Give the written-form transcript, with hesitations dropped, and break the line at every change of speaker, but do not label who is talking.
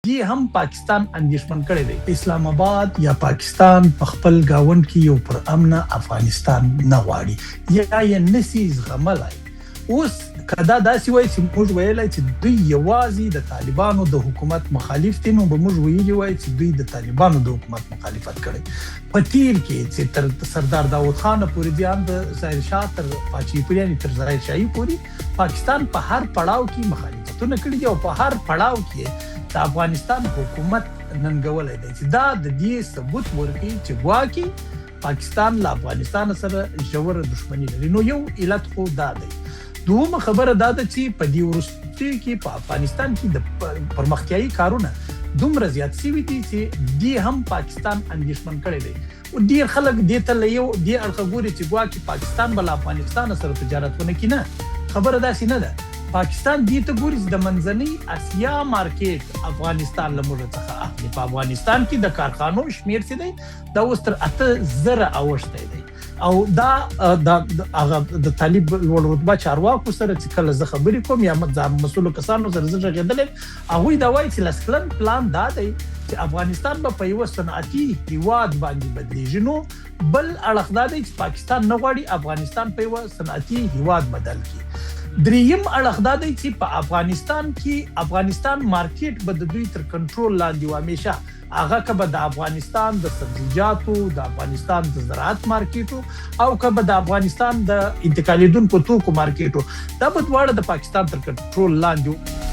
دی هم پاکستان اندیشمن کړی دی. اسلام آباد یا پاکستان په خپل گاوند کې یو پر امن افغانستان نه غواړي یا یې نسی زغملای. اوس کدا داسې وای چې موږ ویلای چې دوی یوازې د طالبانو د حکومت مخالف دي، نو به موږ ویلي وای چې دوی د طالبانو د حکومت مخالفت کړي. په تیر کې چې تر سردار داود خان پورې ځان د ظاهر شاه تر پاچي پوریاني تر ظاهر شاهي پورې پاکستان په هر پړاو کې مخالفتونه کړي دي او په هر پړاو کې د افغانستان حکومت ننګولای دی چې دا د دې ثبوت ورکړي چې ګواکې پاکستان له افغانستان سره ژور دښمني لري. نو یو علت خو دا دی. دومره خبره دا ده چې په دې وروستي کې په افغانستان کې د پرمختیایي کارونه دومره زیات شوي دي چې دې هم پاکستان اندیشمن کړی دی. او ډېر خلک دې ته له یو دې اړخه ګوري چې ګواکې پاکستان به له افغانستان سره تجارت ونه کړي. نه، خبره داسې نه ده. پاکستان دې ته ګوري چې د منځنۍ اسیا مارکیټ افغانستان له موږ څخه اخلي. په افغانستان کې د کارخانو شمیر څه دی دا اوس تر 8,000 اوښتی دی. او دا هغه د طالب لوړ رتبه چارواکو سره چې کله زه خبرې کوم یا مسؤلو کسانو سره زه غږېدلی، هغوی دا وایي چې لس کلن پلان دا دی چې افغانستان به په یوه صنعتي هیواد باندې بدلیږي. نو بل اړخ دا دی چې پاکستان نه غواړي افغانستان په یوه صنعتي هیواد بدل کړي. دریم اړخ دا دی چې په افغانستان کې افغانستان مارکیټ به د دوی تر کنټرول لاندې و. همیشه هغه که به د افغانستان د سبزیجاتو، د افغانستان د زراعت مارکیټو او که به د افغانستان د انتقالیدونکو توکو مارکیټو، دا به دواړه د پاکستان تر کنټرول لاندې